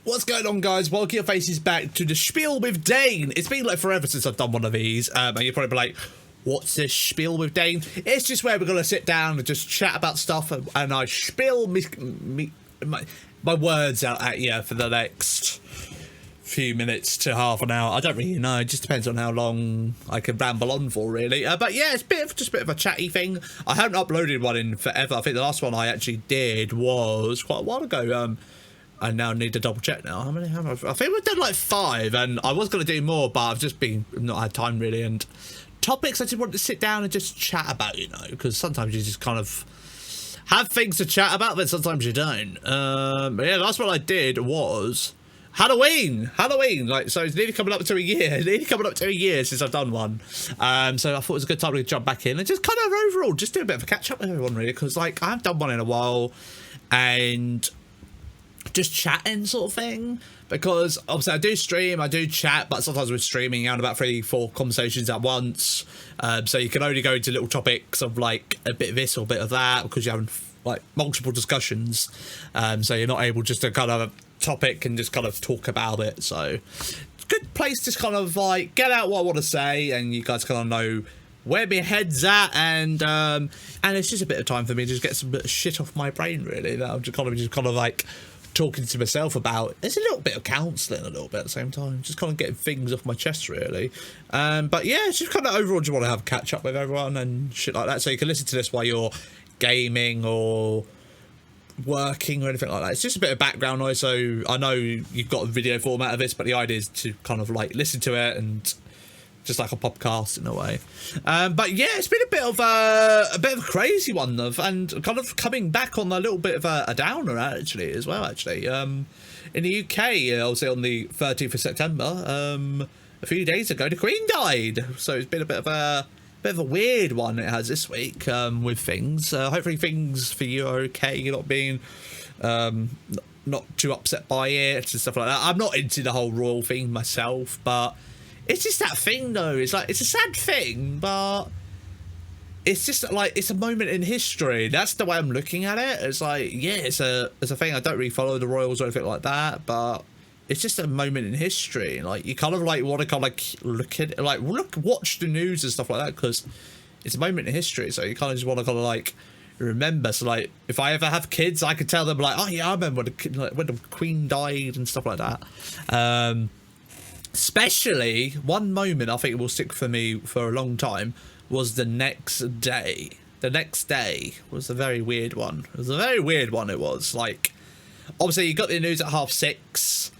What's going on, guys? Welcome your faces back to the Spiel with Dane. It's been like forever since I've done one of these, and you're probably like, what's this Spiel with Dane? It's just where we're going to sit down and just chat about stuff, and I spiel my words out at you for the next few minutes to half an hour. I don't really know. It just depends on how long I can ramble on for, really. But yeah, it's just a bit of a chatty thing. I haven't uploaded one in forever. I think the last one I actually did was quite a while ago. I now need to double check now. How many have I? I think we've done like 5, and I was going to do more, but I've just not had time really. And topics I just want to sit down and just chat about, you know, because sometimes you just kind of have things to chat about, but sometimes you don't. But yeah, that's what I did was Halloween. Like, so it's nearly coming up to a year since I've done one. So I thought it was a good time to jump back in and just kind of overall just do a bit of a catch up with everyone, really, because like I haven't done one in a while, and just chatting sort of thing, because obviously I do stream, I do chat, but sometimes with streaming you're on about 3-4 conversations at once, so you can only go into little topics of like a bit of this or a bit of that, because you're having like multiple discussions, so you're not able just to kind of have a topic and just kind of talk about it. So it's a good place to kind of like get out what I want to say, and you guys kind of know where my head's at, and it's just a bit of time for me to just get some shit off my brain, really, that I'm just kind of like talking to myself about. It's a little bit of counselling a little bit at the same time, just kind of getting things off my chest, really. But yeah, it's just kind of overall just want to have a catch up with everyone and shit like that, so you can listen to this while you're gaming or working or anything like that. It's just a bit of background noise, so I know you've got a video format of this, but the idea is to kind of like listen to it and just like a podcast in a way. But yeah, it's been a bit of a crazy one, and kind of coming back on a little bit of a downer actually as well. In the UK, obviously on the 13th of September, a few days ago, the Queen died. So it's been a bit of a weird one it has this week, with things. Hopefully things for you are okay. You're not being not too upset by it and stuff like that. I'm not into the whole royal thing myself, but it's just that thing though. It's like, it's a sad thing, but it's just like, it's a moment in history. That's the way I'm looking at it. It's like, yeah, it's a thing. I don't really follow the royals or anything like that, but it's just a moment in history. Like, you kind of like want to kind of like look at it, like watch the news and stuff like that, because it's a moment in history. So you kind of just want to kind of like remember. So like, if I ever have kids, I could tell them like, oh yeah, I remember when the Queen died and stuff like that. Especially one moment I think it will stick for me for a long time was the next day. The next day was a very weird one. It was a very weird one. It was like, obviously you got the news at 6:30.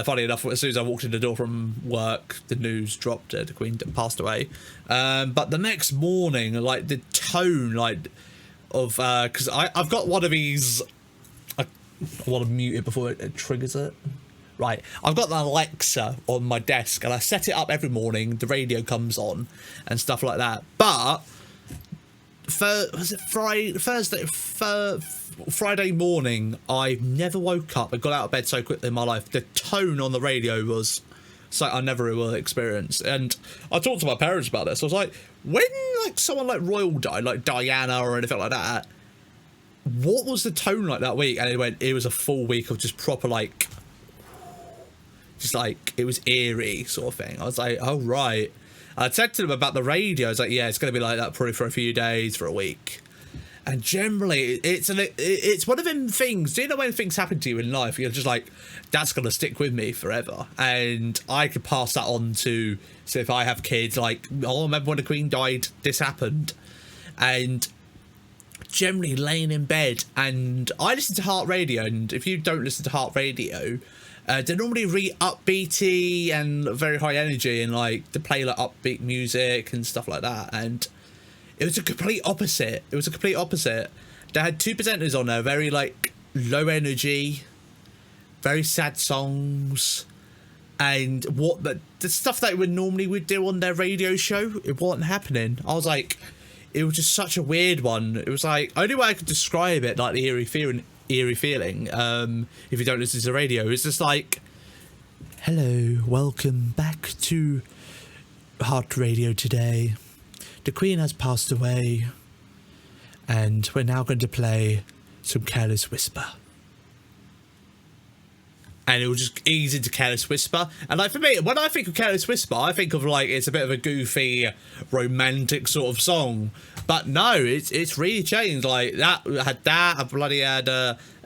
Funny enough, as soon as I walked in the door from work, the news dropped. The Queen passed away. But the next morning, like the tone, like of because I've got one of these. I want to mute it before it triggers it. Right, I've got the Alexa on my desk, and I set it up every morning. The radio comes on and stuff like that. But Friday morning, I never woke up and got out of bed so quickly in my life. The tone on the radio was something I never will experience. And I talked to my parents about this. I was like, when like someone like royal died, like Diana or anything like that, what was the tone like that week? And it was a full week of just proper like, just like, it was eerie sort of thing. I was like, oh right. I said to them about the radio. I was like, yeah, it's going to be like that probably for a few days, for a week. And generally, it's one of them things. Do you know when things happen to you in life, you're just like, that's going to stick with me forever. And I could pass that on to, so if I have kids, like, oh, I remember when the Queen died, this happened. And generally laying in bed, and I listen to heart radio, and if you don't listen to heart radio, they're normally really upbeaty and very high energy, and like they play like upbeat music and stuff like that. And it was a complete opposite. They had 2 presenters on there, very like low energy, very sad songs, and what the stuff that would normally do on their radio show, it wasn't happening. I was like, it was just such a weird one. It was like, only way I could describe it, like the eerie feeling, if you don't listen to the radio, it's just like, hello, welcome back to Heart Radio today. The Queen has passed away, and we're now going to play some Careless Whisper. and it will just ease into Careless Whisper. And like for me, when I think of Careless Whisper, I think of like it's a bit of a goofy, romantic sort of song. But no, it's really changed. Like that had that. I bloody had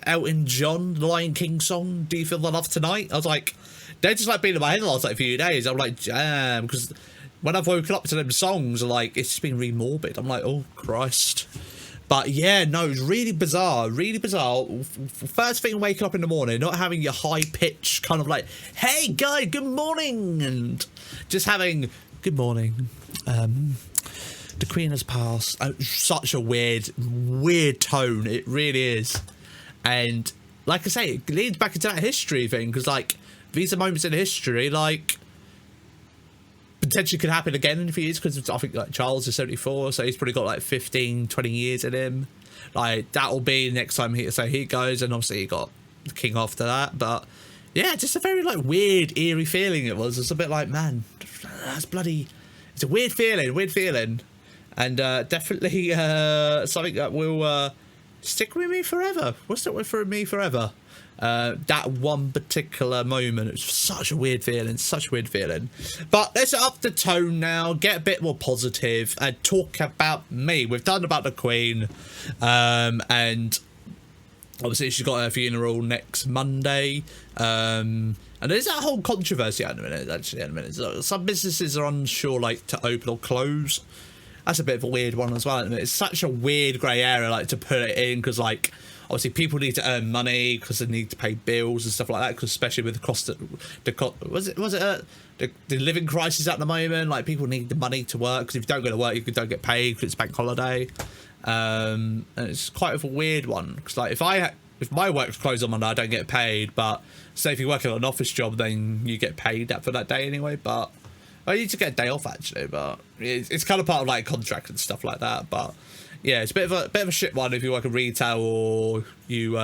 Elton John, the Lion King song. Do you feel the love tonight? I was like, they're just like been in my head the last like few days. I'm like, damn, because when I've woken up to them songs, like it's just been really morbid. I'm like, oh Christ. But yeah, no, it's really bizarre, really bizarre. First thing waking up in the morning, not having your high pitch kind of like, hey guy, good morning, and just having good morning. The Queen has passed. Such a weird tone. It really is. And like I say, it leads back into that history thing, because like these are moments in history, like potentially could happen again in a few years, because I think like Charles is 74, so he's probably got like 15-20 years in him. Like that'll be next time he goes, and obviously he got the king after that. But yeah, just a very like weird, eerie feeling it was. It's a bit like, man, that's bloody, it's a weird feeling, and definitely something that will stick with me forever. Will stick with me forever. That one particular moment, it was such a weird feeling, but let's up the tone now, get a bit more positive, and talk about me. We've done about the Queen, and obviously she's got her funeral next Monday, and there's that whole controversy in a minute. So some businesses are unsure like to open or close. That's a bit of a weird one as well. It's such a weird grey area like to put it in, because like obviously people need to earn money because they need to pay bills and stuff like that, because especially with the living crisis at the moment, like people need the money to work, because if you don't go to work you don't get paid because it's bank holiday. And it's quite of a weird one, because like if my work's closed on Monday I don't get paid, but say if you're working on an office job then you get paid for that day anyway. But I need to get a day off actually, but it's kind of part of like contract and stuff like that. But yeah, it's a bit of a shit one if you work in retail or you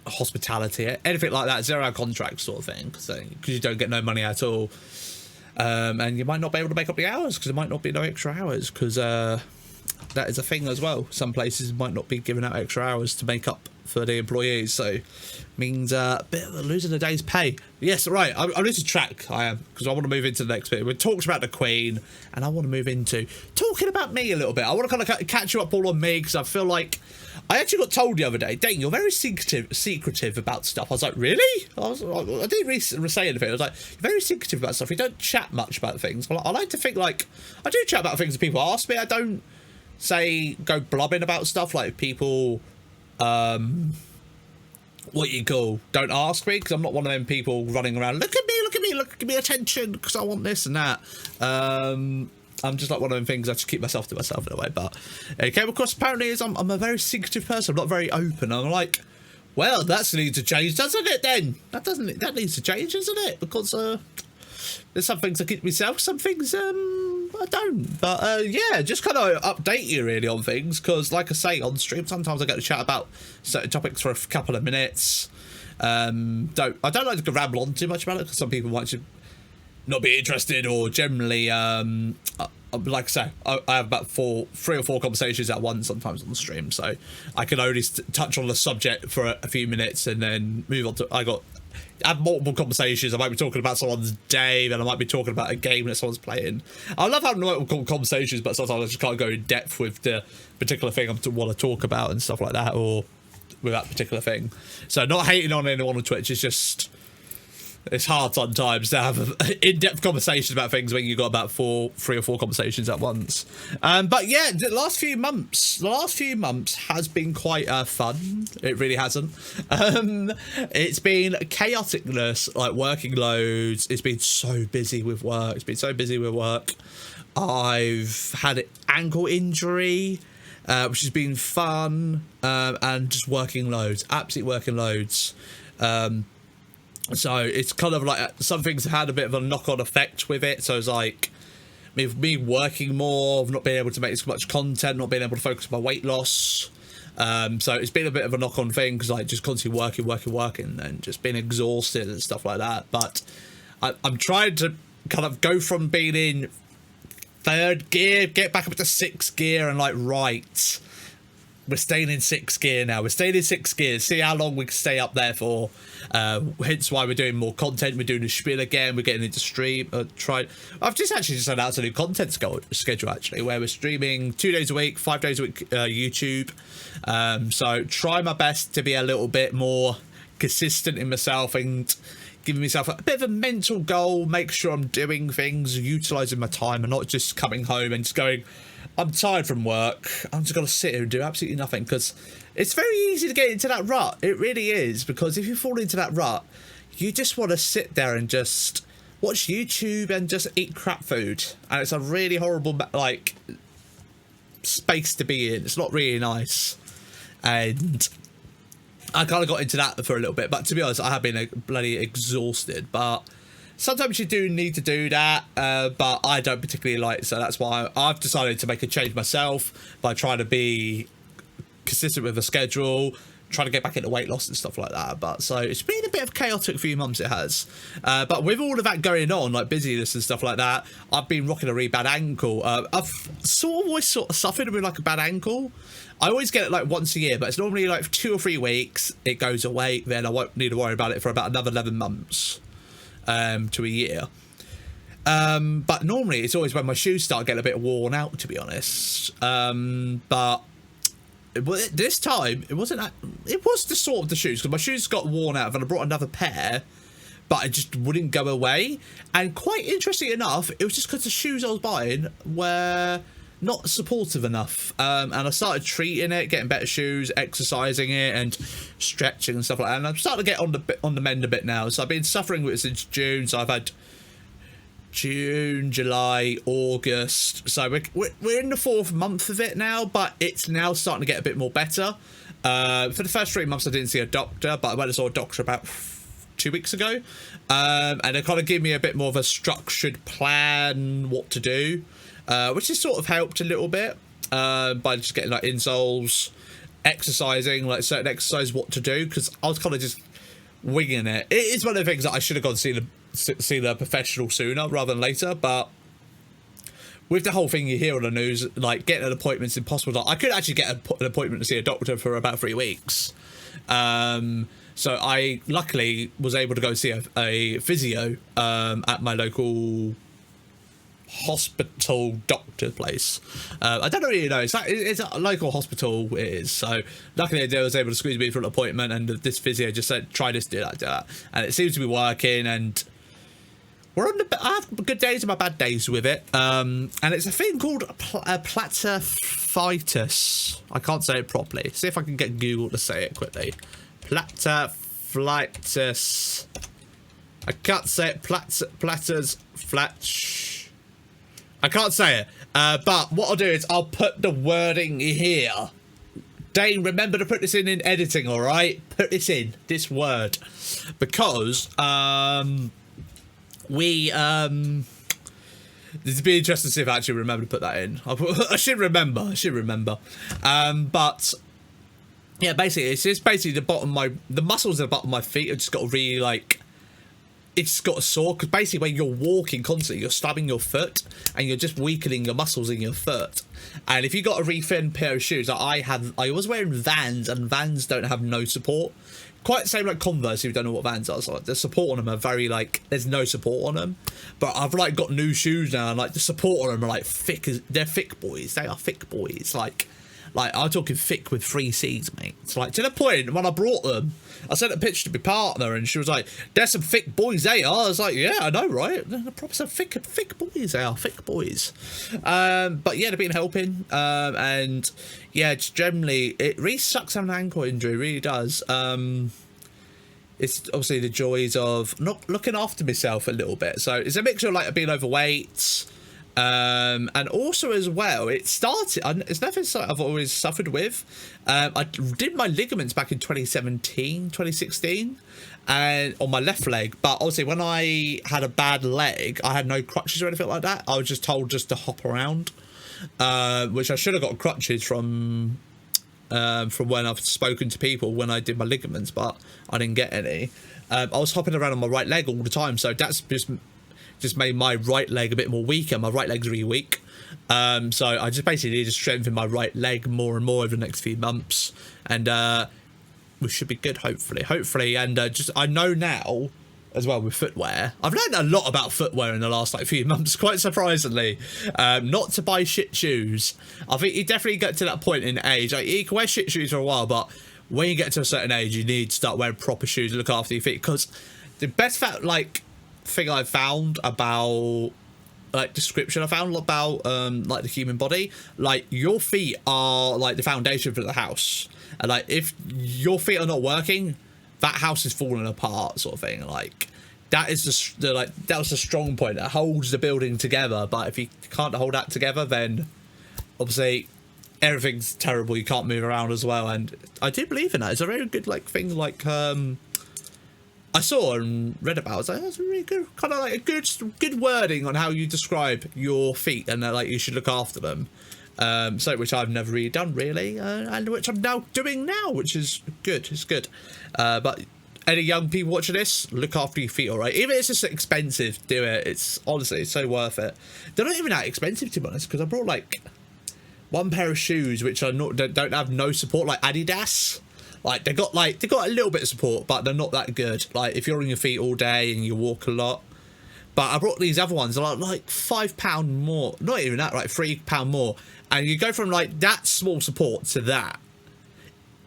hospitality, anything like that, 0 hour contract sort of thing, because you don't get no money at all, and you might not be able to make up the hours because there might not be no extra hours, because that is a thing as well. Some places might not be giving out extra hours to make up for the employees, so means a bit of losing a day's pay. Yes, right, I'm losing track, I am, because I want to move into the next bit. We've talked about the Queen, and I want to move into talking about me a little bit. I want to kind of catch you up all on me, because I feel like I actually got told the other day, Dane, you're very secretive about stuff. I was like, really? I didn't really say anything. I was like, you're very secretive about stuff. You don't chat much about things. I like to think like I do chat about things that people ask me. I don't go blubbing about stuff like people don't ask me, because I'm not one of them people running around, look at me, attention, because I want this and that. I'm just like one of them things, I just keep myself to myself in a way. But it came across apparently as I'm a very secretive person. I'm not very open. I'm like, well, that needs to change, doesn't it then? That needs to change, doesn't it? Because there's some things I keep to myself, some things I don't. But yeah, just kind of update you really on things, because like I say on stream, sometimes I get to chat about certain topics for a couple of minutes. I don't like to ramble on too much about it, because some people might not be interested, or generally like I say, I have about 3 or 4 conversations at once sometimes on the stream, so I can only touch on the subject for a few minutes and then move on to I have multiple conversations. I might be talking about someone's day, then I might be talking about a game that someone's playing. I love having multiple conversations, but sometimes I just can't go in depth with the particular thing I want to talk about and stuff like that, or with that particular thing. So not hating on anyone on Twitch, it's just it's hard sometimes to have in-depth conversations about things when you've got about 3 or 4 conversations at once. But yeah, the last few months has been quite fun. It really hasn't. It's been chaoticness, like working loads. It's been so busy with work. I've had an ankle injury, which has been fun, and just working loads, absolutely working loads. So it's kind of like some things have had a bit of a knock-on effect with it. So it's like me working more, not being able to make as much content, not being able to focus on my weight loss. So it's been a bit of a knock-on thing, because like just constantly working and just being exhausted and stuff like that. But I'm trying to kind of go from being in 3rd gear, get back up to 6th gear, and like, right, we're staying in 6th gear now. We're staying in 6th gear. See how long we can stay up there for. Hence why we're doing more content. We're doing the Spiel again. We're getting into stream. I've just announced a new content schedule actually, where we're streaming 2 days a week, 5 days a week YouTube. So try my best to be a little bit more consistent in myself and giving myself a bit of a mental goal. Make sure I'm doing things, utilising my time, and not just coming home and just going, I'm tired from work, I'm just going to sit here and do absolutely nothing, because it's very easy to get into that rut. It really is, because if you fall into that rut, you just want to sit there and just watch YouTube and just eat crap food, and it's a really horrible like space to be in. It's not really nice, and I kind of got into that for a little bit, but to be honest, I have been bloody exhausted. But sometimes you do need to do that, but I don't particularly like it, so that's why I've decided to make a change myself by trying to be consistent with the schedule, trying to get back into weight loss and stuff like that. But so it's been a bit of a chaotic few months, it has. But with all of that going on, like busyness and stuff like that, I've been rocking a really bad ankle. I've always sort of suffered with like a bad ankle. I always get it like once a year, but it's normally like 2 or 3 weeks. It goes away, then I won't need to worry about it for about another 11 months to a year. But normally it's always when my shoes start getting a bit worn out, to be honest. But this time it wasn't that, it was the sort of the shoes, because my shoes got worn out and I brought another pair, but it just wouldn't go away. And quite interesting enough, it was just because the shoes I was buying were not supportive enough, and I started treating it, getting better shoes, exercising it and stretching and stuff like that, and I'm starting to get on the mend a bit now. So I've been suffering with it since June, so I've had June, July, August, so we're in the 4th month of it now, but it's now starting to get a bit more better. For the first 3 months I didn't see a doctor, but I went and saw a doctor about 2 weeks ago, and they kind of gave me a bit more of a structured plan what to do, which has sort of helped a little bit, by just getting like insoles, exercising, like certain exercises, what to do, because I was kind of just winging it. It is one of the things that I should have gone to see the professional sooner rather than later, but with the whole thing you hear on the news, like getting an appointment's impossible. I could actually get an appointment to see a doctor for about 3 weeks. So I luckily was able to go see a physio at my local hospital doctor place. I don't really know, it's a local hospital, it is. So luckily I was able to squeeze me for an appointment, and this physio just said try this, do that, and it seems to be working. And I have good days and my bad days with it, and it's a thing called plataphysitis. I can't say it properly. See if I can get Google to say it quickly. Plataphysitis. I can't say it. I can't say it, but what I'll do is I'll put the wording here. Dane, remember to put this in editing, all right? Put this in, this word, because it'd be interesting to see if I actually remember to put that in. I should remember. But yeah, basically, it's just basically the muscles at the bottom of my feet have just got really like. It's got a sore, because basically when you're walking constantly, you're stabbing your foot and you're just weakening your muscles in your foot. And if you got a really thin pair of shoes, like I was wearing Vans, and Vans don't have no support. Quite the same like Converse, if you don't know what Vans are. So like, the support on them are very like, there's no support on them. But I've like got new shoes now, and like the support on them are like thick they're thick boys. They are thick boys. Like I'm talking thick with 3 C's, mate. It's like to the point when I brought them, I sent a picture to my partner, and she was like, "There's some thick boys they are." I was like, "Yeah, I know, right? They're proper some thick boys they are, thick boys." But yeah, they've been helping, and yeah, just generally, it really sucks having an ankle injury. It really does. It's obviously the joys of not looking after myself a little bit. So it's a mixture of like being overweight. And also as well, it's nothing I've always suffered with. I did my ligaments back in 2016, and on my left leg, but obviously when I had a bad leg, I had no crutches or anything like that. I was just told just to hop around, which I should have got crutches from when I've spoken to people when I did my ligaments, but I didn't get any. I was hopping around on my right leg all the time, so that's just made my right leg a bit more weaker. My right leg's really weak. So I just basically need to strengthen my right leg more and more over the next few months, and we should be good, hopefully. And just I know now as well with footwear. I've learned a lot about footwear in the last like few months, quite surprisingly. Not to buy shit shoes. I think you definitely get to that point in age. Like, you can wear shit shoes for a while, but when you get to a certain age, you need to start wearing proper shoes and look after your feet. Because the best thing I've found about description I found about like the human body, like your feet are like the foundation for the house, and like if your feet are not working, that house is falling apart, sort of thing. Like that is that was the strong point that holds the building together. But if you can't hold that together, then obviously everything's terrible. You can't move around as well. And I do believe in that. It's a very good thing. I saw and read about. I was like, that's a really good, kind of like a good wording on how you describe your feet, and like you should look after them. So which I've never really done and which I'm now doing now, which is good. It's good. But any young people watching this, look after your feet, all right? Even if it's just expensive, do it. It's honestly, it's so worth it. They're not even that expensive, to be honest, because I brought like one pair of shoes which are don't have no support, like Adidas. Like they got a little bit of support, but they're not that good. Like if you're on your feet all day and you walk a lot. But I brought these other ones, they're like £5 more, not even that, like £3 more, and you go from like that small support to that.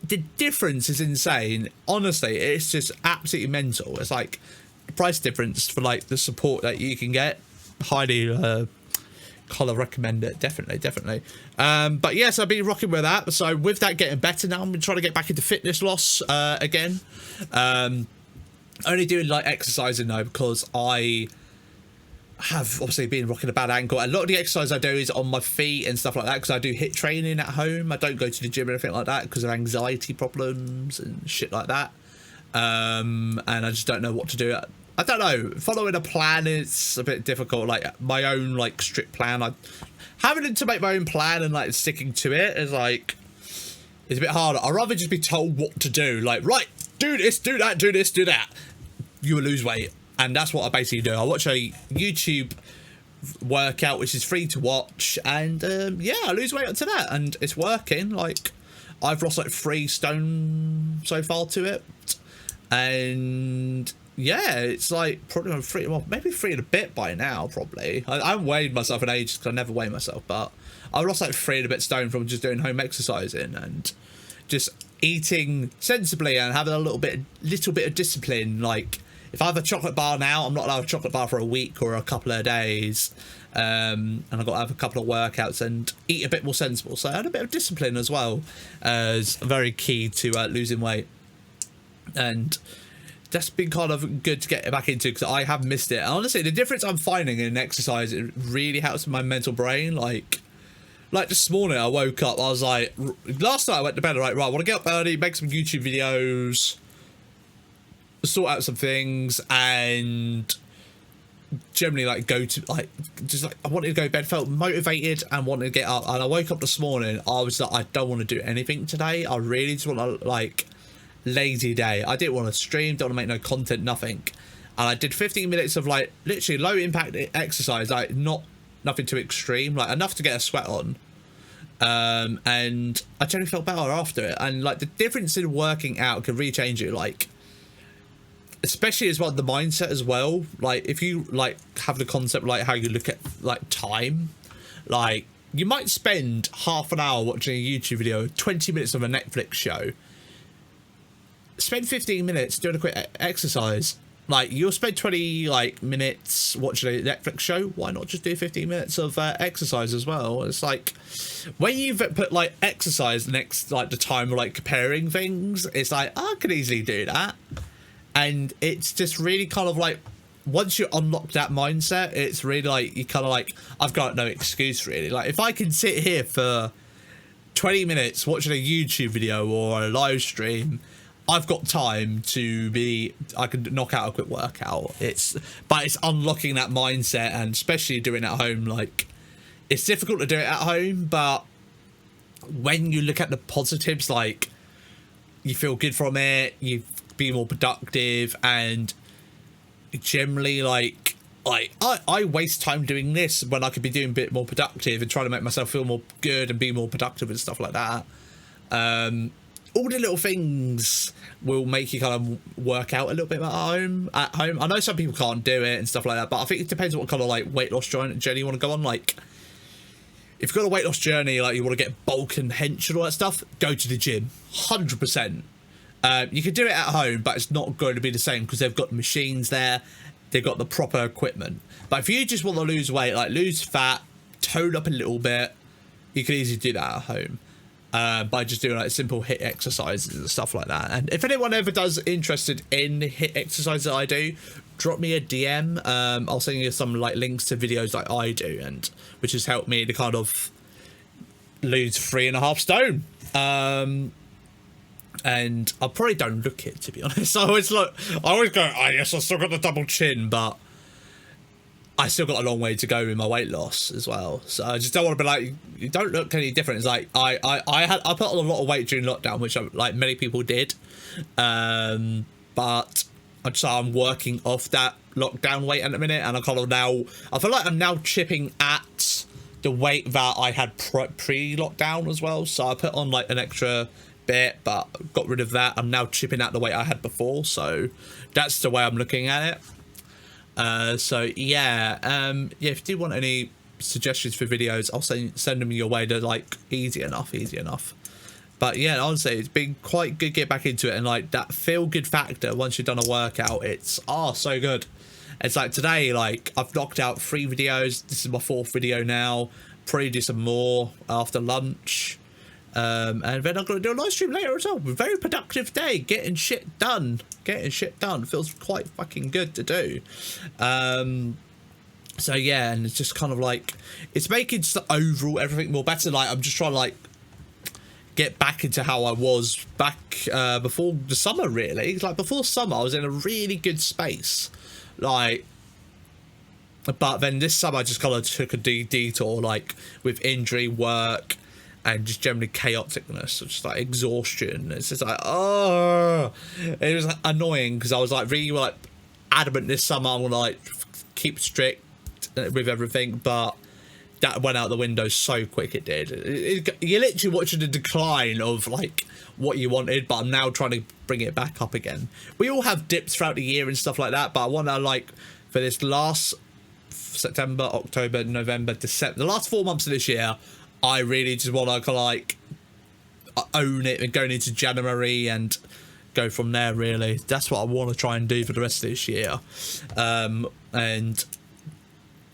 The difference is insane. Honestly, it's just absolutely mental. It's like the price difference for like the support that you can get. Highly kind of recommend it, definitely. But yes, I've been rocking with that. So with that getting better now, I'm trying to get back into fitness loss again. Only doing like exercising though, because I have obviously been rocking a bad ankle. A lot of the exercise I do is on my feet and stuff like that, because I do HIIT training at home. I don't go to the gym or anything like that because of anxiety problems and shit like that. And I just don't know what to do. I don't know, following a plan is a bit difficult. Like my own like strict plan, having to make my own plan and like sticking to it is like, it's a bit harder. I'd rather just be told what to do, like, right, do this, do that, do this, do that, you will lose weight. And that's what I basically do. I watch a YouTube workout which is free to watch, and yeah, I lose weight onto that, and it's working. Like I've lost like 3 stone so far to it, and yeah, it's like probably maybe 3 and a bit by now. Probably I haven't weighed myself in ages because I never weigh myself, but I've lost like 3 and a bit stone from just doing home exercising and just eating sensibly and having a little bit of discipline. Like if I have a chocolate bar now, I'm not allowed a chocolate bar for a week or a couple of days, and I've got to have a couple of workouts and eat a bit more sensible. So I had a bit of discipline as well as very key to losing weight, and that's been kind of good to get back into because I have missed it. And honestly, the difference I'm finding in exercise, it really helps my mental brain. Like this morning I woke up, I was like, last night I went to bed, right, I want to get up early, make some YouTube videos, sort out some things, and generally like go to like just like I wanted to go to bed, felt motivated and wanted to get up. And I woke up this morning, I was like, I don't want to do anything today. I really just want to like lazy day. I didn't want to stream, don't want to make no content, nothing. And I did 15 minutes of like literally low impact exercise, like nothing too extreme, like enough to get a sweat on, and I generally felt better after it. And like the difference in working out can really change you, like especially as well the mindset as well. Like if you like have the concept like how you look at like time, like you might spend half an hour watching a YouTube video, 20 minutes of a Netflix show, spend 15 minutes doing a quick exercise. Like you'll spend 20 like minutes watching a Netflix show, why not just do 15 minutes of exercise as well? It's like when you've put like exercise next like the time of like comparing things, it's like I could easily do that. And it's just really kind of like once you unlock that mindset, it's really like you kind of like, I've got no excuse really. Like if I can sit here for 20 minutes watching a YouTube video or a live stream, I've got time to be, I can knock out a quick workout. But it's unlocking that mindset, and especially doing it at home. Like it's difficult to do it at home, but when you look at the positives, like you feel good from it, you be more productive, and generally like I waste time doing this when I could be doing a bit more productive and trying to make myself feel more good and be more productive and stuff like that. All the little things will make you kind of work out a little bit at home. I know some people can't do it and stuff like that, but I think it depends on what kind of like weight loss journey you want to go on. Like, if you've got a weight loss journey, like you want to get bulk and hench and all that stuff, go to the gym, 100%. You can do it at home, but it's not going to be the same because they've got the machines there. They've got the proper equipment. But if you just want to lose weight, like lose fat, tone up a little bit, you can easily do that at home by just doing like simple HIIT exercises and stuff like that. And if anyone ever does interested in HIIT exercises that I do, drop me a DM. I'll send you some like links to videos like I do, and which has helped me to kind of lose 3.5 stone. And I probably don't look it, to be honest. I always go, oh yes, I still got the double chin, but I still got a long way to go in my weight loss as well. So I just don't want to be like, you don't look any different. It's like I put on a lot of weight during lockdown, which like many people did, but I'm working off that lockdown weight at the minute, and I feel like I'm now chipping at the weight that I had pre-lockdown as well. So I put on like an extra bit, but got rid of that. I'm now chipping out the weight I had before, so that's the way I'm looking at it. So yeah, if you do want any suggestions for videos, I'll send them your way. They're like easy enough. But yeah, honestly, it's been quite good to get back into it, and like that feel good factor once you've done a workout, it's so good. It's like today, like I've knocked out 3 videos. This is my 4th video now. Probably do some more after lunch. And then I'm going to do a live stream later as well. Very productive day, getting shit done. Feels quite fucking good to do. So yeah, and it's just kind of like, it's making just overall everything more better. Like I'm just trying to like get back into how I was back before the summer, really. Like before summer I was in a really good space, like, but then this summer I just kind of took a detour, like with injury, work, and just generally chaoticness, just like exhaustion. It's just like, it was like, annoying because I was like really like adamant this summer I'm gonna like keep strict with everything, but that went out the window so quick. It did. You're literally watching the decline of like what you wanted, but I'm now trying to bring it back up again. We all have dips throughout the year and stuff like that, but I want to like for this last September, October, November, December, the last 4 months of this year, I really just want to like own it and going into January and go from there. Really, that's what I want to try and do for the rest of this year. And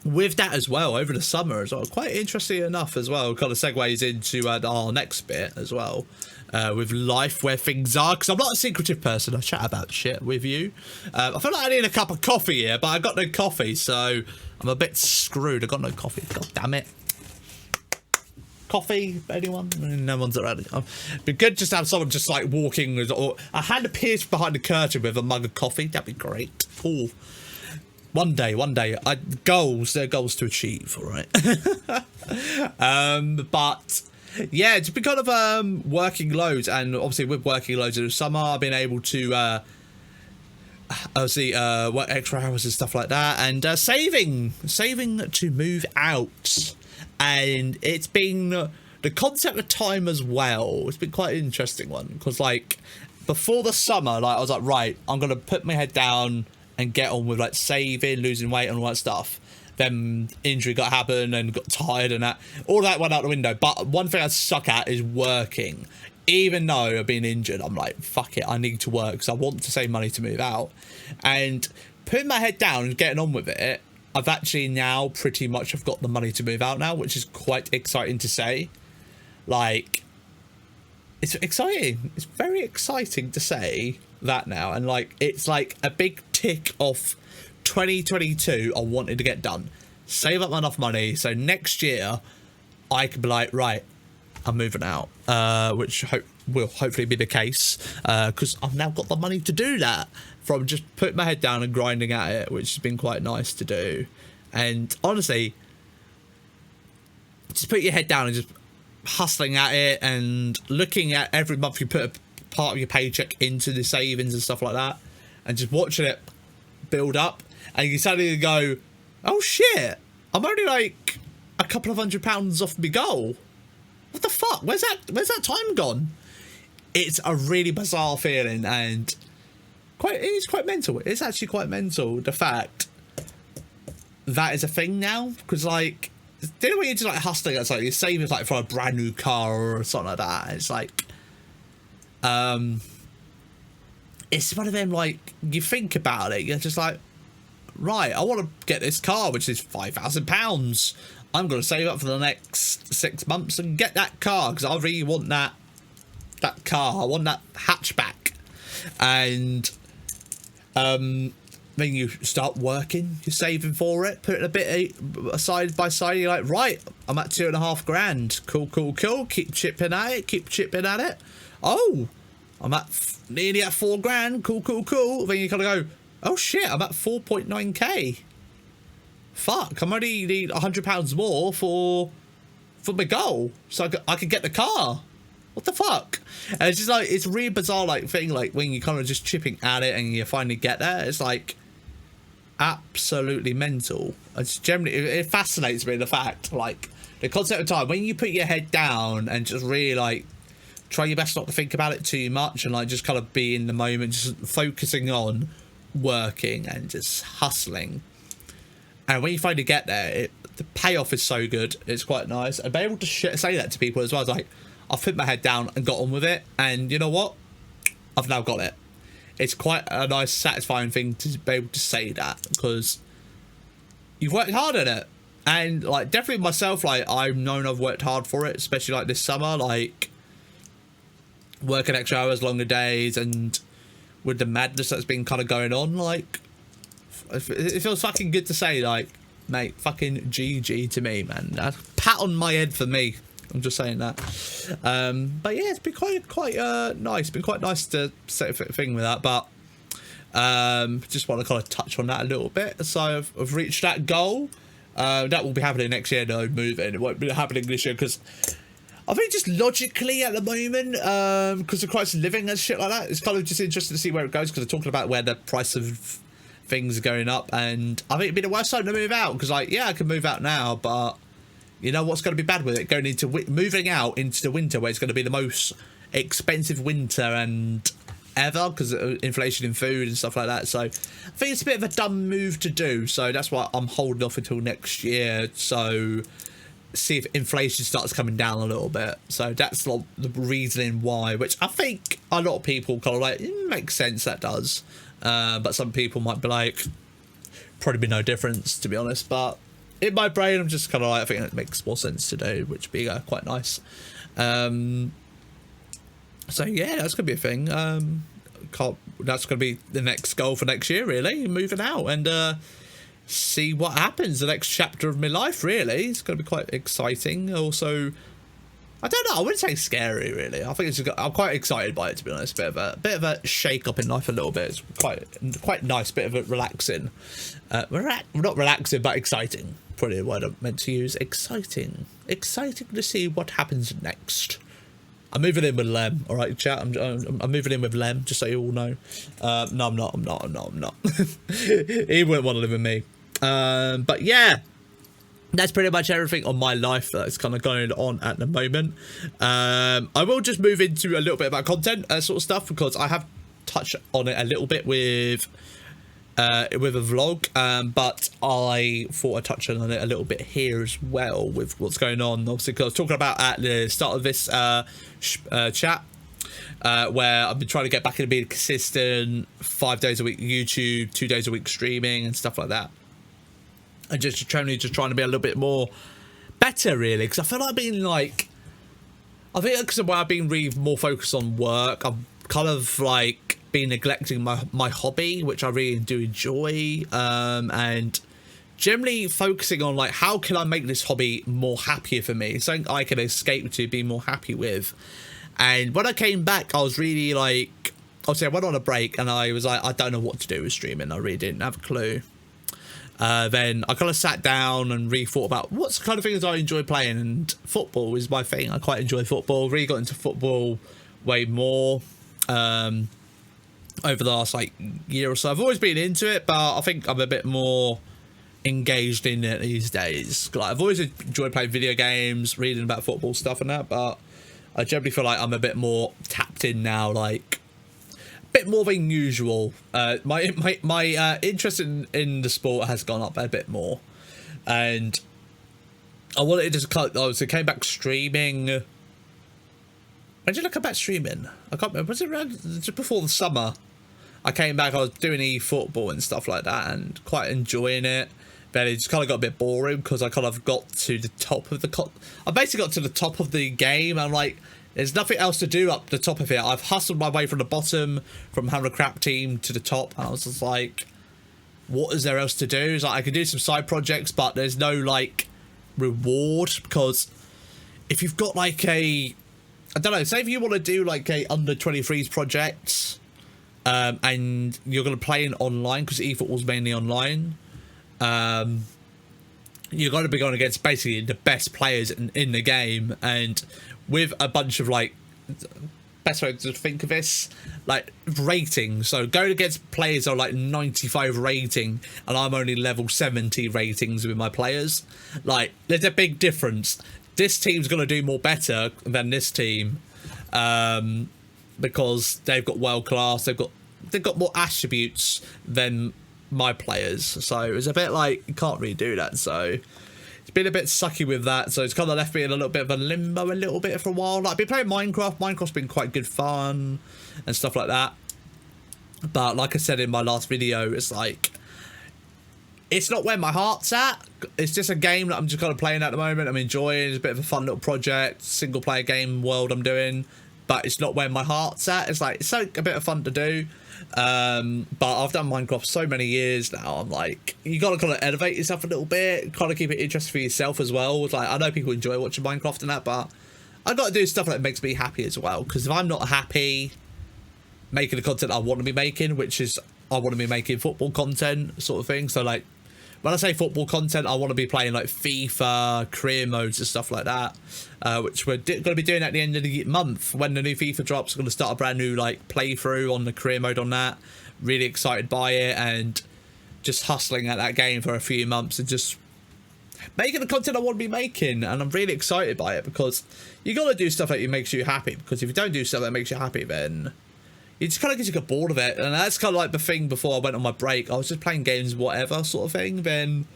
with that as well, over the summer as well, quite interesting enough as well, kind of segues into our next bit as well, with life, where things are, because I'm not a secretive person. I chat about shit with you. I feel like I need a cup of coffee here, but I got no coffee, so I'm a bit screwed. I got no coffee. God damn it. Coffee, anyone? No one's around. It'd be good just to have someone just like walking, or a hand appears behind the curtain with a mug of coffee. That'd be great. Cool. One day. Goals, they're goals to achieve, all right? But yeah, it's been kind of working loads, and obviously with working loads in the summer, I've been able to obviously work extra hours and stuff like that, and saving to move out. And it's been the concept of time as well. It's been quite an interesting one, because like before the summer, like I was like, right, I'm gonna put my head down and get on with like saving, losing weight and all that stuff. Then injury happened and got tired, and that all that went out the window. But one thing I suck at is working. Even though I've been injured, I'm like, fuck it, I need to work because I want to save money to move out. And putting my head down and getting on with it, I've actually now pretty much have got the money to move out now, which is quite exciting to say. Like, it's exciting. It's very exciting to say that now. And like, it's like a big tick off 2022 I wanted to get done. Save up enough money so next year I can be like, right, I'm moving out, which will hopefully be the case, because I've now got the money to do that, from just putting my head down and grinding at it, which has been quite nice to do. And honestly, just put your head down and just hustling at it, and looking at every month you put a part of your paycheck into the savings and stuff like that, and just watching it build up, and you suddenly go, Oh shit! I'm only like a couple of £100 off my goal. What the fuck? Where's that time gone? It's a really bizarre feeling, and it's quite mental. It's actually quite mental, the fact that is a thing now, because like, the way you're just like hustling, it's like you're saving like for a brand new car or something like that. It's like, it's one of them, like, you think about it, you're just like, right, I want to get this car, which is £5,000. I'm going to save up for the next 6 months and get that car, because I really want that car. I want that hatchback. And then you start working, you're saving for it, putting a bit side by side. You're like, right, I'm at £2,500. Cool. Keep chipping at it. Oh, I'm nearly at £4,000. Cool. Then you kind of go, oh shit, I'm at 4.9k. Fuck, I'm only need £100 more for my goal, so I could get the car. What the fuck? And it's just like, it's a really bizarre like thing, like when you kind of just chipping at it and you finally get there. It's like absolutely mental. It's generally, it fascinates me, the fact, like, the concept of time when you put your head down and just really like try your best not to think about it too much and like just kind of be in the moment, just focusing on working and just hustling. And when you finally get there, the payoff is so good. It's quite nice. And be able to say that to people as well. It's like, I've put my head down and got on with it. And you know what? I've now got it. It's quite a nice, satisfying thing to be able to say that, because you've worked hard at it. And like, definitely myself, like, I've known I've worked hard for it, especially like this summer, like working extra hours, longer days, and with the madness that's been kind of going on, like, it feels fucking good to say, like, mate, fucking GG to me, man. A pat on my head for me. I'm just saying that. But yeah, it's been quite nice. It's been quite nice to set a thing with that. But just want to kind of touch on that a little bit. So I've reached that goal. That will be happening next year. No, moving. It won't be happening this year because I think just logically at the moment, because of price of living and shit like that, it's kind of just interesting to see where it goes, because they're talking about where the price of things are going up, and I think it'd be the worst time to move out, because like, yeah, I can move out now, but you know what's going to be bad with it, going into moving out into the winter, where it's going to be the most expensive winter and ever, because of inflation in food and stuff like that. So I think it's a bit of a dumb move to do, so that's why I'm holding off until next year, so see if inflation starts coming down a little bit. So that's the reasoning why, which I think a lot of people kind of like, it makes sense, that does. But some people might be like, probably be no difference, to be honest. But in my brain, I'm just kind of like, I think it makes more sense to do, which would be quite nice. So yeah, that's gonna be a thing. That's gonna be the next goal for next year, really, moving out and see what happens. The next chapter of my life, really. It's gonna be quite exciting. Also, I don't know, I wouldn't say scary, really. I think I'm quite excited by it, to be honest. Bit of a shake up in life a little bit. It's quite nice, bit of a relaxing. Not relaxing, but exciting. Probably the word I meant to use. Exciting to see what happens next. I'm moving in with Lem, all right, chat. I'm moving in with Lem, just so you all know. No, I'm not. He wouldn't want to live with me. But yeah. That's pretty much everything on my life that's kind of going on at the moment. I will just move into a little bit about content sort of stuff, because I have touched on it a little bit with a vlog, but I thought I'd touch on it a little bit here as well with what's going on. Obviously, because I was talking about at the start of this chat, where I've been trying to get back into being consistent, 5 days a week YouTube, 2 days a week streaming and stuff like that. And just trying to be a little bit more better, really, because I feel like I've been like, I think because I've been really more focused on work, I've kind of like been neglecting my hobby, which I really do enjoy, and generally focusing on like, how can I make this hobby more happier for me, something I can escape to, be more happy with. And when I came back, I was really like, obviously I went on a break and I was like, I don't know what to do with streaming. I really didn't have a clue. Then I kind of sat down and really thought about what's the kind of things I enjoy playing, and football is my thing. I quite enjoy football. Really got into football way more over the last like year or so. I've always been into it, but I think I'm a bit more engaged in it these days. Like, I've always enjoyed playing video games, reading about football stuff and that, but I generally feel like I'm a bit more tapped in now, like a bit more than usual. My interest in the sport has gone up a bit more, and I wanted to just cut. So came back streaming. When did I come back streaming? I can't remember. Was it around just before the summer? I came back. I was doing eFootball and stuff like that, and quite enjoying it. But it just kind of got a bit boring because I kind of got to the top of the. I basically got to the top of the game. I'm like, there's nothing else to do up the top of it. I've hustled my way from the bottom, from having a crap team to the top, and I was just like, what is there else to do? It's like I could do some side projects, but there's no like reward, because if you've got like a, I don't know, say if you want to do like a under 23s project, and you're going to play in online, because eFootball's mainly online, you're going to be going against basically the best players in the game, and with a bunch of like, best way to think of this, like ratings. So going against players are like 95 rating, and I'm only level 70 ratings with my players. Like, there's a big difference. This team's going to do more better than this team, because they've got world class. They've got more attributes than my players. So it's a bit like you can't really do that. So it's been a bit sucky with that. So it's kind of left me in a little bit of a limbo a little bit for a while. Like, I've been playing Minecraft. Minecraft's been quite good fun and stuff like that. But like I said in my last video, it's like, it's not where my heart's at. It's just a game that I'm just kind of playing at the moment. I'm enjoying. It's a bit of a fun little project, single player game world I'm doing. But it's not where my heart's at. It's like, it's so a bit of fun to do. But I've done Minecraft so many years now. I'm like, you got to kind of elevate yourself a little bit, kind of keep it interesting for yourself as well. It's like, I know people enjoy watching Minecraft and that, but I got to do stuff that makes me happy as well. Because if I'm not happy making the content I want to be making, which is I want to be making football content sort of thing. So like, when I say football content, I want to be playing like FIFA, career modes and stuff like that, which we're going to be doing at the end of the month. When the new FIFA drops, we're going to start a brand new like playthrough on the career mode on that. Really excited by it, and just hustling at that game for a few months and just making the content I want to be making. And I'm really excited by it, because you got to do stuff that makes you happy, because if you don't do stuff that makes you happy, then you just kind of get bored of it. And that's kind of like the thing before I went on my break. I was just playing games, whatever sort of thing. Then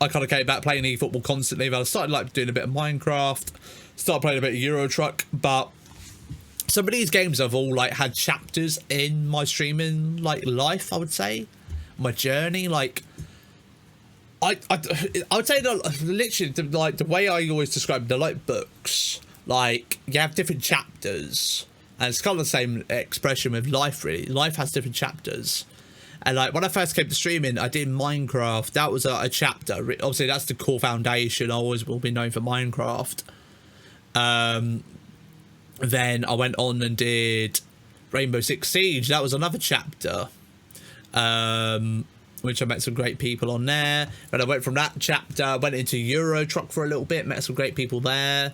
I kind of came back playing eFootball constantly. But I started like doing a bit of Minecraft, started playing a bit of Euro Truck. But some of these games have all like had chapters in my streaming like life, I would say, my journey. Like, I would say that literally like the way I always describe them, they're like books. Like, you have different chapters. And it's kind of the same expression with life, really. Life has different chapters. And like, when I first came to streaming, I did Minecraft. That was a chapter. Obviously, that's the core foundation. I always will be known for Minecraft. Then I went on and did Rainbow Six Siege. That was another chapter. Which I met some great people on there. And I went from that chapter, went into Euro Truck for a little bit, met some great people there.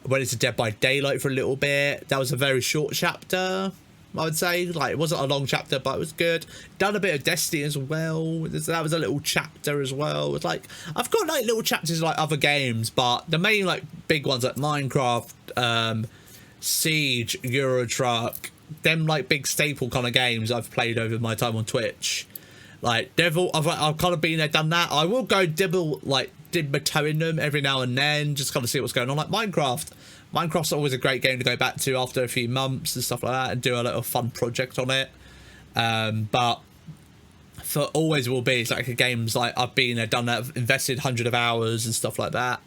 Went into Dead by Daylight for a little bit. That was a very short chapter, I would say. Like, it wasn't a long chapter, but it was good. Done a bit of Destiny as well. That was a little chapter as well. It's like, I've got like little chapters like other games, but the main like big ones like Minecraft, Siege, Euro Truck, them like big staple kind of games I've played over my time on Twitch. Like, I've kind of been there, done that. I will go dip my toe in them every now and then, just kind of see what's going on. Like Minecraft's always a great game to go back to after a few months and stuff like that, and do a little fun project on it. But for always will be, it's like a game's like I've been there, done that, invested hundreds of hours and stuff like that.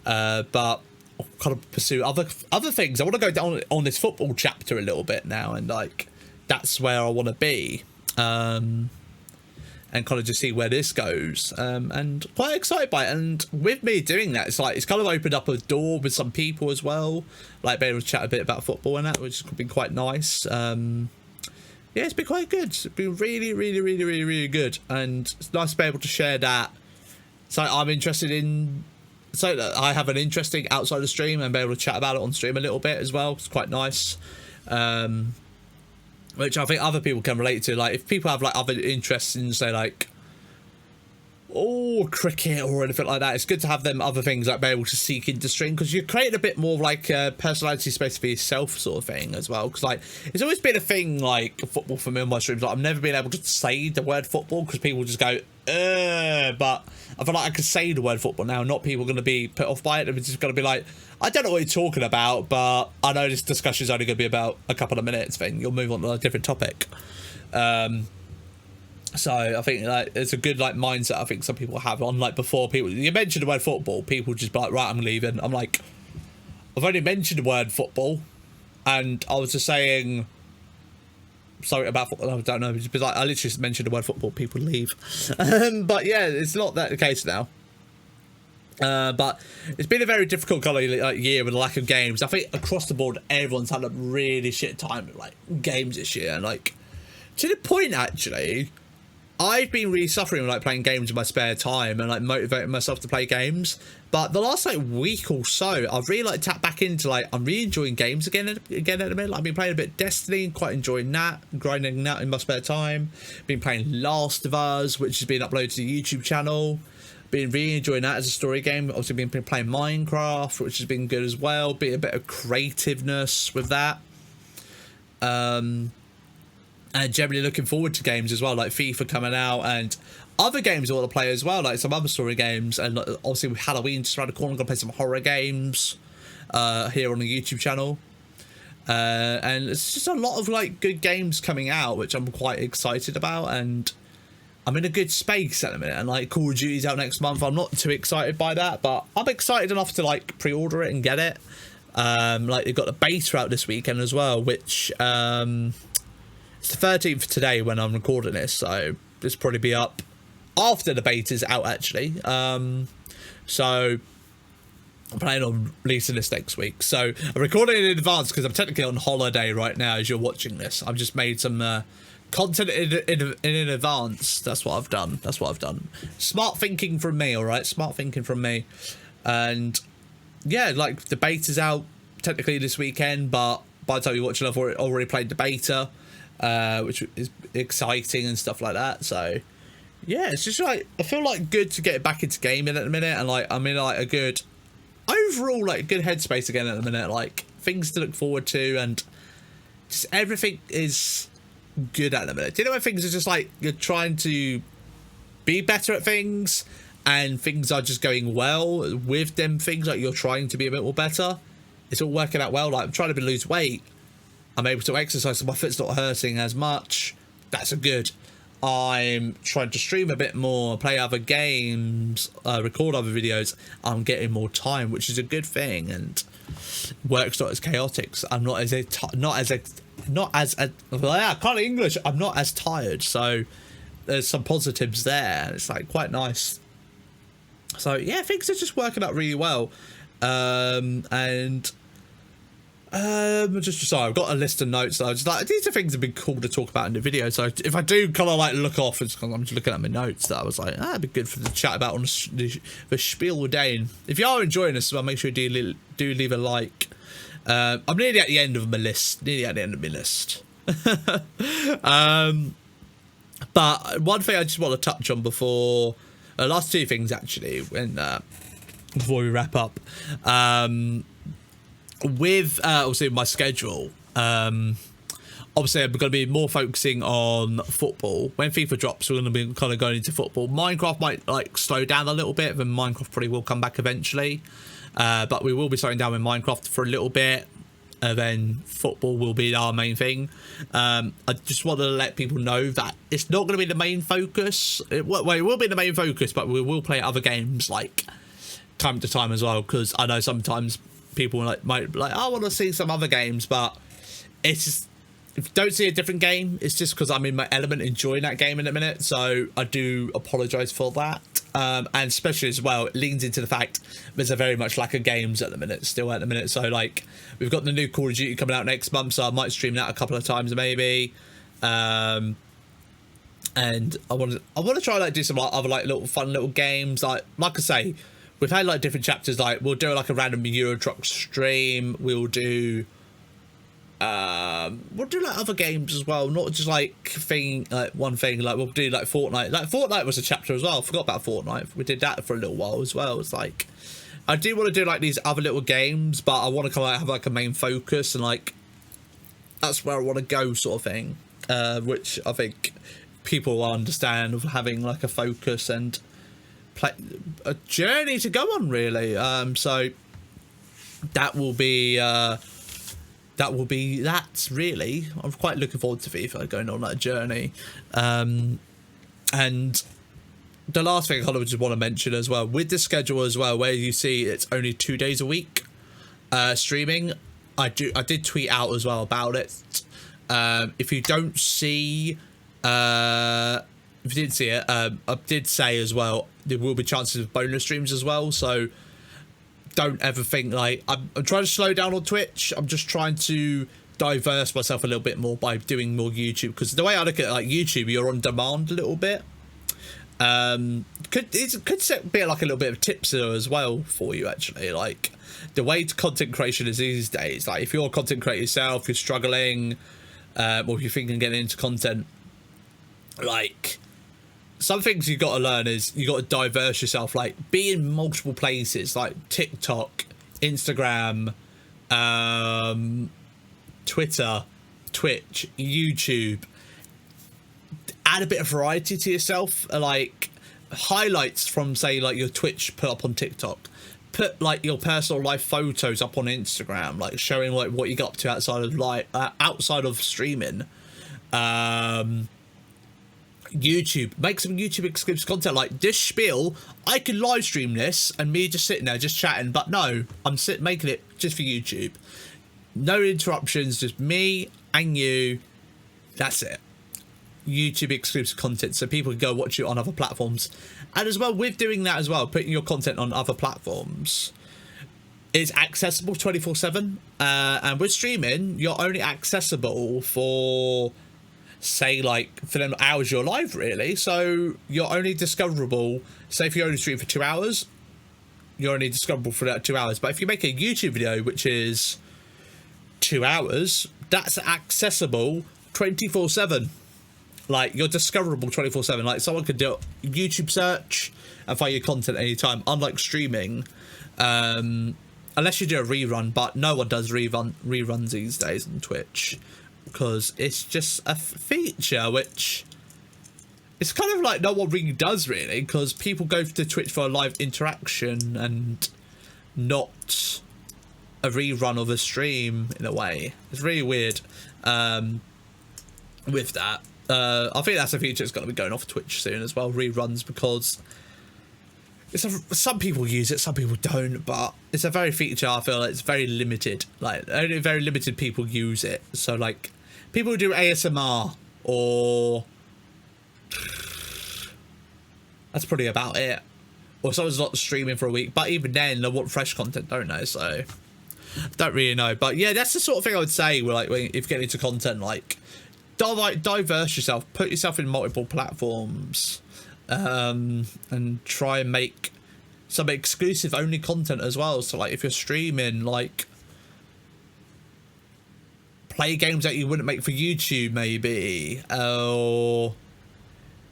But I'll kind of pursue other things. I want to go down on this football chapter a little bit now, and like that's where I want to be. And kind of just see where this goes, and quite excited by it. And with me doing that, it's like it's kind of opened up a door with some people as well, like being able to chat a bit about football and that, which has been quite nice. Yeah, it's been quite good. It's been really good, and it's nice to be able to share that. So I'm interested in, so that I have an interesting outside the stream and be able to chat about it on stream a little bit as well. It's quite nice. Which I think other people can relate to. Like, if people have like other interests in, say, like cricket or anything like that. It's good to have them other things like be able to seek into stream, because you're creating a bit more of like a personality space for yourself sort of thing as well. Because like it's always been a thing like football for me on my streams. Like I've never been able to say the word football because people just go but I feel like I can say the word football now. Not people are going to be put off by it. They're just going to be like, I don't know what you're talking about, but I know this discussion is only going to be about a couple of minutes. Thing you'll move on to a different topic. So I think like it's a good like mindset I think some people have on like before people you mentioned the word football, people just be like, right, I'm leaving. I'm like, I've only mentioned the word football and I was just saying sorry about football. I don't know, but like I literally just mentioned the word football, people leave. But yeah, it's not that the case now. But it's been a very difficult kind of like year with a lack of games. I think across the board everyone's had a really shit time with like games this year, and like to the point actually I've been really suffering with like playing games in my spare time and like motivating myself to play games. But the last like week or so, I've really like tapped back into like I'm really enjoying games again at the minute. Like, I've been playing a bit of Destiny, quite enjoying that, grinding that in my spare time. Been playing Last of Us, which has been uploaded to the YouTube channel. Been really enjoying that as a story game. Obviously been playing Minecraft, which has been good as well. Be a bit of creativeness with that. And generally looking forward to games as well, like FIFA coming out and other games I want to play as well, like some other story games. And obviously with Halloween just around the corner, I'm going to play some horror games here on the YouTube channel. And it's just a lot of like good games coming out, which I'm quite excited about. And I'm in a good space at the minute. And like Call of Duty's out next month. I'm not too excited by that, but I'm excited enough to like pre-order it and get it. Like they've got the beta out this weekend as well, which... it's the 13th today when I'm recording this, so this will probably be up after the beta's out actually. So I'm planning on releasing this next week. So I'm recording it in advance because I'm technically on holiday right now as you're watching this. I've just made some content in advance. That's what I've done. Smart thinking from me, all right? Smart thinking from me. And yeah, like the beta's out technically this weekend, but by the time you watch it, I've already played the beta. Which is exciting and stuff like that. So yeah, it's just like I feel like good to get back into gaming at the minute, and like I'm in like a good overall like good headspace again at the minute, like things to look forward to, and just everything is good at the minute. Do you know when things are just like you're trying to be better at things and things are just going well with them things, like you're trying to be a bit more better, it's all working out well. Like I'm trying to lose weight, I'm able to exercise so my foot's not hurting as much. That's a good. I'm trying to stream a bit more, play other games, record other videos. I'm getting more time, which is a good thing, and work's not as chaotic. So I'm I can't English. I'm not as tired, so there's some positives there. It's like quite nice. So yeah, things are just working out really well, and. Just sorry, I've got a list of notes that I just like. These are things that have been cool to talk about in the video. So if I do kind of like look off, it's because I'm just looking at my notes that I was like, it'd be good for the chat about on the Spiel with Dane. If you are enjoying this, well, make sure you do leave a like. I'm nearly at the end of my list. But one thing I just want to touch on before last two things actually, when before we wrap up. With obviously my schedule, obviously I'm going to be more focusing on football. When FIFA drops, we're going to be kind of going into football. Minecraft might like slow down a little bit, then Minecraft probably will come back eventually. But we will be slowing down with Minecraft for a little bit, and then football will be our main thing. I just want to let people know that it's not going to be the main focus. It will be the main focus, but we will play other games like time to time as well, because I know sometimes people might like, I want to see some other games, but it's just, if you don't see a different game, it's just because I'm in my element enjoying that game in a minute. So I do apologise for that, and especially as well, it leans into the fact there's a very much lack of games at the minute. So like we've got the new Call of Duty coming out next month, so I might stream that a couple of times maybe, and I want to try like do some like other like little fun little games, like I say, we've had like different chapters. Like we'll do like a random Euro Truck stream. We'll do We'll do like other games as well, not just like one thing. Like we'll do like Fortnite. Like Fortnite was a chapter as well. I forgot about Fortnite. We did that for a little while as well. It's like I do want to do like these other little games, but I want to kind of like have like a main focus, and like that's where I want to go, sort of thing. Which I think people will understand, of having like a focus and a journey to go on, really. So that will be that, really. I'm quite looking forward to FIFA, going on that journey. And the last thing I kind of just want to mention as well, with the schedule as well, where you see it's only 2 days a week streaming, I did tweet out as well about it. If you don't see, if you didn't see it, I did say as well, there will be chances of bonus streams as well. So don't ever think like I'm trying to slow down on Twitch. I'm just trying to diverse myself a little bit more by doing more YouTube, because the way I look at it, like YouTube, you're on demand a little bit. Could be like a little bit of tips there as well for you, actually. Like the way to content creation is these days, like if you're a content creator yourself, you're struggling, or if you're thinking of getting into content, like some things you got to learn is you got to diverse yourself, like be in multiple places, like TikTok, Instagram, Twitter, Twitch, YouTube. Add a bit of variety to yourself, like highlights from, say, like your Twitch put up on TikTok, put like your personal life photos up on Instagram, like showing like what you got up to outside of streaming. YouTube, make some YouTube exclusive content like this spiel. I can live stream this and me just sitting there just chatting, but no, I'm making it just for YouTube. No interruptions, just me and you. That's it. YouTube exclusive content, so people can go watch it on other platforms. And as well, with doing that as well, putting your content on other platforms, it's accessible 24/7. And with streaming, you're only accessible for, say, like for them hours you're live, really. So you're only discoverable, say if you only stream for 2 hours, you're only discoverable for that 2 hours. But if you make a YouTube video which is 2 hours, that's accessible 24/7. Like you're discoverable 24/7. Like someone could do a YouTube search and find your content anytime, unlike streaming, unless you do a rerun. But no one does reruns these days on Twitch, because it's just a feature which it's kind of like no one really does, really, because people go to Twitch for a live interaction and not a rerun of a stream, in a way. It's really weird with that. I think that's a feature that's going to be going off Twitch soon as well, reruns, because some people use it, some people don't, but it's a very feature I feel like it's very limited. Like only very limited people use it. So like people who do ASMR, or that's probably about it. Or someone's not streaming for a week, but even then they want fresh content, don't they? So don't really know. But yeah, that's the sort of thing I would say. Like if you get into content, like diverse yourself, put yourself in multiple platforms, and try and make some exclusive only content as well. So like if you're streaming, like play games that you wouldn't make for YouTube, maybe. Or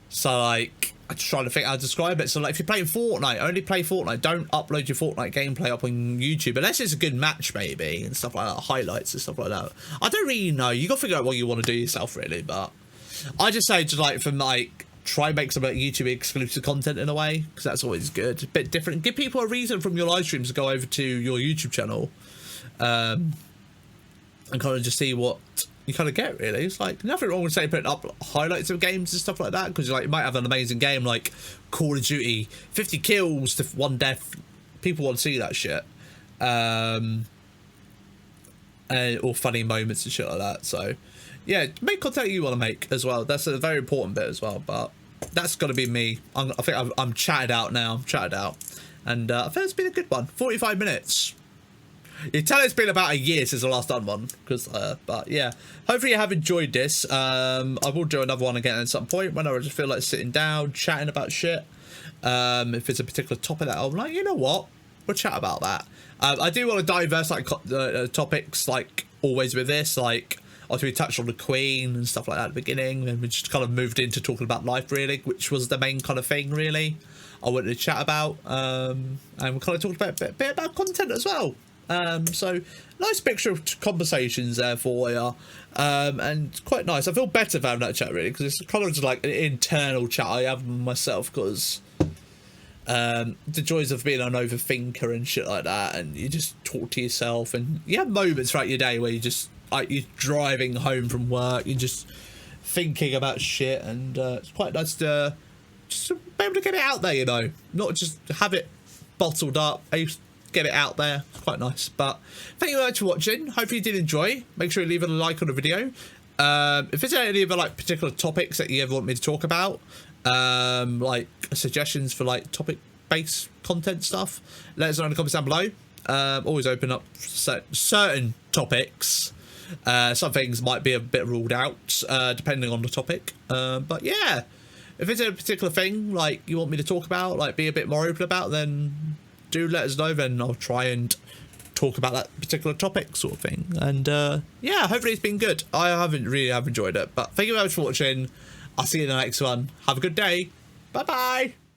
so like I'm just trying to think how to describe it. So like if you're playing Fortnite, only play Fortnite. Don't upload your Fortnite gameplay up on YouTube unless it's a good match, maybe, and stuff like that, highlights and stuff like that. I don't really know. You got to figure out what you want to do yourself, really. But I just say, just like from like try and make some like YouTube exclusive content in a way, because that's always good. A bit different. Give people a reason from your live streams to go over to your YouTube channel, and kind of just see what you kind of get, really. It's like nothing wrong with, say, putting up highlights of games and stuff like that, because like you might have an amazing game like Call of Duty, 50 kills to 1 death. People want to see that shit, or funny moments and shit like that. So yeah, make content you want to make as well. That's a very important bit as well. But that's got to be me. I think I'm chatted out now. I'm chatted out, and I think it's been a good one. 45 minutes. You tell it's been about a year since I last done one, because but yeah, hopefully you have enjoyed this. I will do another one again at some point when I just feel like sitting down chatting about shit. If it's a particular topic that I'm like, you know what, we'll chat about that. I do want to diverse like topics, like always with this, like after we touched on the Queen and stuff like that at the beginning, and we just kind of moved into talking about life really, which was the main kind of thing really I wanted to chat about. And we kind of talked about a bit about content as well. So nice mixture of conversations there for you, and quite nice. I feel better for having that chat really, because it's kind of just like an internal chat I have with myself, because the joys of being an overthinker and shit like that, and you just talk to yourself, and you have moments throughout your day where you just like, you're driving home from work, you're just thinking about shit, and it's quite nice to just be able to get it out there, you know, not just have it bottled up. Get it out there. It's quite nice. But thank you very much for watching. Hopefully you did enjoy. Make sure you leave a like on the video. If there's any other like particular topics that you ever want me to talk about, like suggestions for like topic based content stuff, let us know in the comments down below. Always open up certain topics. Some things might be a bit ruled out depending on the topic, but yeah, if there's a particular thing like you want me to talk about, like be a bit more open about, then do let us know, then I'll try and talk about that particular topic sort of thing. And yeah, hopefully it's been good. I haven't really enjoyed it, but thank you very much for watching. I'll see you in the next one. Have a good day. Bye bye.